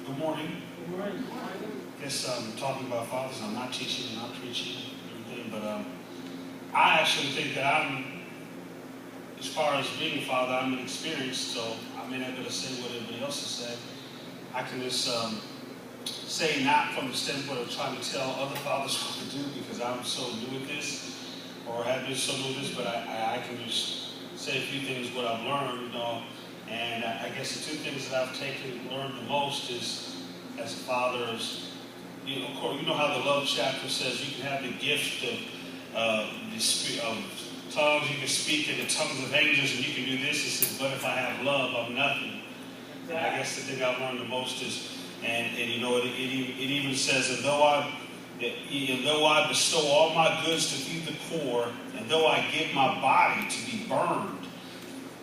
Good morning. Good morning. I guess I'm talking about fathers. I'm not teaching, I'm not preaching, anything, but I actually think that as far as being a father, I'm inexperienced, so I may not be able to say what everybody else has said. I can just say not from the standpoint of trying to tell other fathers what to do because I'm so new at this, or have been so new at this, but I can just say a few things what I've learned, and I guess the two things that I've learned the most is, as a father, is, of course, you know how the love chapter says you can have the gift of tongues, you can speak in the tongues of angels, and you can do this. It says, but if I have love, I'm nothing. And I guess the thing I've learned the most is, and it even says, and though I bestow all my goods to feed the poor, and though I give my body to be burned,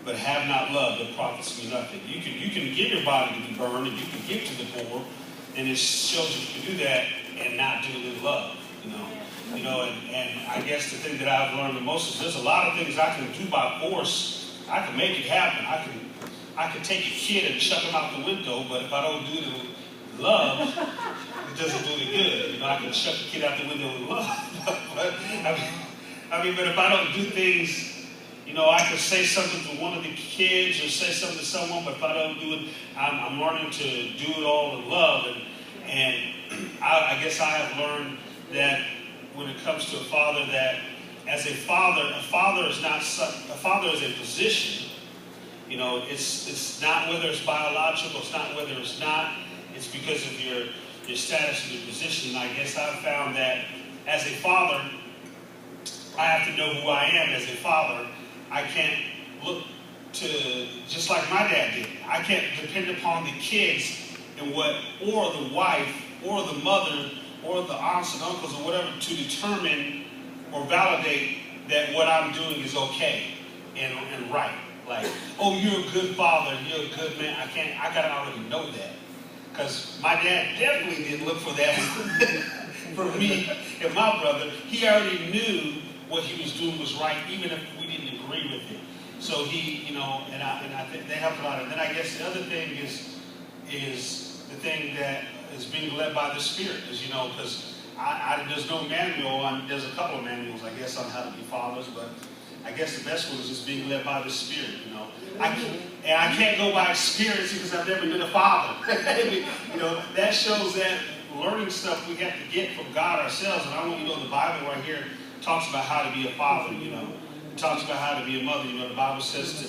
but have not love, it profits me nothing. You can give your body to be burned, and you can give to the poor, and it shows you can do that and not do it in love, and I guess the thing that I've learned the most is there's a lot of things I can do by force. I can make it happen. I can take a kid and chuck him out the window, but if I don't do it with love, it doesn't do any good. I can chuck a kid out the window with love, but if I don't do things, I can say something to one of the kids or say something to someone, but if I don't do it, I'm learning to do it all in love. And I guess I have learned that when it comes to a father, that as a father is not a father is a position. It's not whether it's biological, it's not whether it's not. It's because of your status and your position. And I guess I've found that as a father, I have to know who I am as a father. I can't look to, just like my dad did, I can't depend upon the kids and or the wife, or the mother, or the aunts and uncles, or whatever, to determine or validate that what I'm doing is okay and right. Like, oh, you're a good father, you're a good man. I gotta already know that. Because my dad definitely didn't look for that for me and my brother. He already knew what he was doing was right, even if we didn't agree with it. So he, and I think that helped a lot. And then I guess the other thing is the thing that is being led by the Spirit, because there's no manual. There's a couple of manuals, I guess, on how to be fathers, but I guess the best one is just being led by the Spirit. I can't go by experience because I've never been a father. That shows that learning stuff we have to get from God ourselves. And I want you to know the Bible right here talks about how to be a father. It talks about how to be a mother. The Bible says to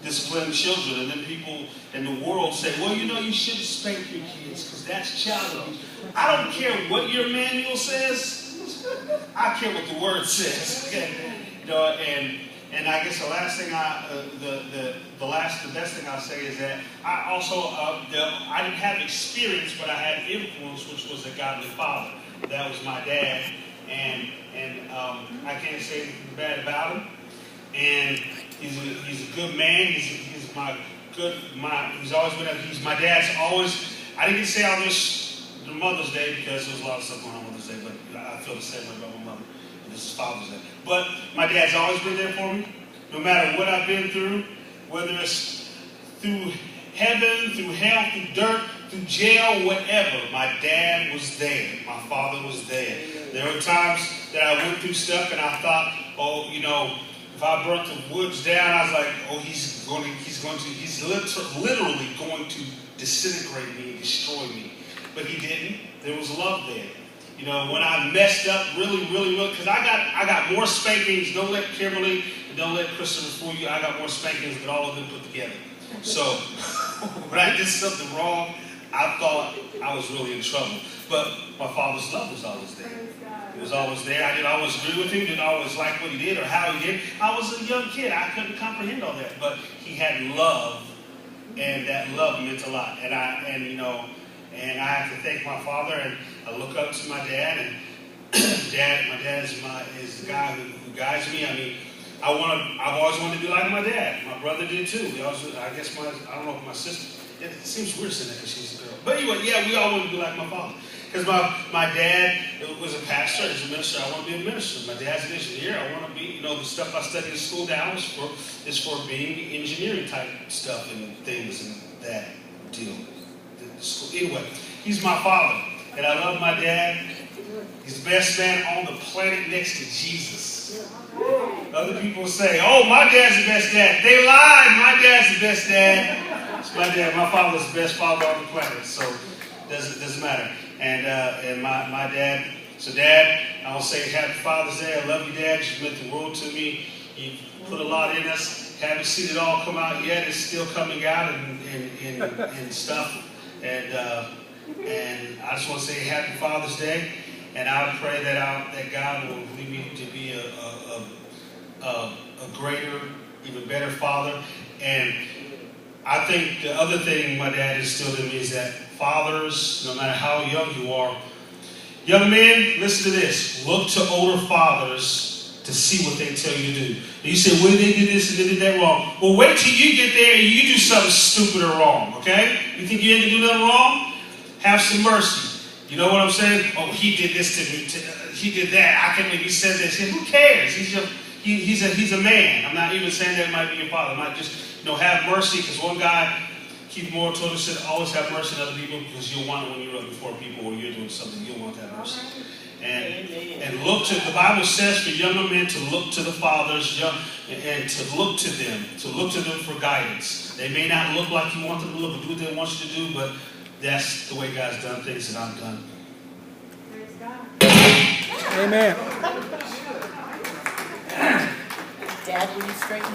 discipline children, and then people in the world say, well, you shouldn't spank your kids because that's child abuse. I don't care what your manual says. I care what the word says. Okay? And I guess the last thing the best thing I'll say is that I also I didn't have experience, but I had influence, which was a godly father. That was my dad, and I can't say anything bad about him. And he's a good man. He's my dad's always. I didn't get to say all this on Mother's Day because there was a lot of stuff going on Mother's Day, but I feel the same way about my mother. This is Father's Day. But my dad's always been there for me, no matter what I've been through, whether it's through heaven, through hell, through dirt, through jail, whatever. My dad was there. My father was there. There were times that I went through stuff and I thought, if I burnt the woods down, I was like, he's literally going to disintegrate me and destroy me. But he didn't. There was love there. When I messed up really, because I got more spankings. Don't let Kimberly and don't let Christopher fool you. I got more spankings than all of them put together. So when I did something wrong, I thought I was really in trouble. But my father's love was always there. It was always there. I didn't always agree with him, didn't always like what he did or how he did. I was a young kid. I couldn't comprehend all that. But he had love, and that love meant a lot. And I have to thank my father, and I look up to my dad, and my dad is the guy who guides me. I've always wanted to be like my dad. My brother did too. I don't know if my sister. It seems weird saying that because she's a girl. But anyway, yeah, we all want to be like my father. Because my dad was a pastor, he's a minister. I want to be a minister. My dad's an engineer. I want to be, the stuff I studied in school now is for being engineering type stuff and things and that deal. anyway, he's my father. And I love my dad. He's the best man on the planet next to Jesus. Other people say, oh, my dad's the best dad. They lied. My dad's the best dad. It's my dad. My father's the best father on the planet. So it doesn't matter. And my dad, so Dad, I want to say happy Father's Day. I love you, Dad. You meant the world to me. You put a lot in us. Haven't seen it all come out yet. It's still coming out and stuff. And I just want to say happy Father's Day. And I pray that God will lead me to be a greater, even better father. And I think the other thing my dad instilled in me is that fathers, no matter how young you are, young men, listen to this. Look to older fathers to see what they tell you to do. And you say, well, they did this and they did that wrong. Well, wait till you get there and you do something stupid or wrong, okay? You think you ain't gonna do nothing wrong? Have some mercy. You know what I'm saying? Oh, he did this to me. He did that. I can't believe he said this. Who cares? He's a man. I'm not even saying that might be your father. I might just, have mercy, because one guy, Keith Moore told us that always have mercy on other people, because you'll want it when you're up before people or you're doing something, you'll want that mercy. And look to, the Bible says for younger men to look to the fathers and to look to them for guidance. They may not look like you want them to look or do what they want you to do, but that's the way God's done things that I've done. Praise God. Amen. Dad, will you straighten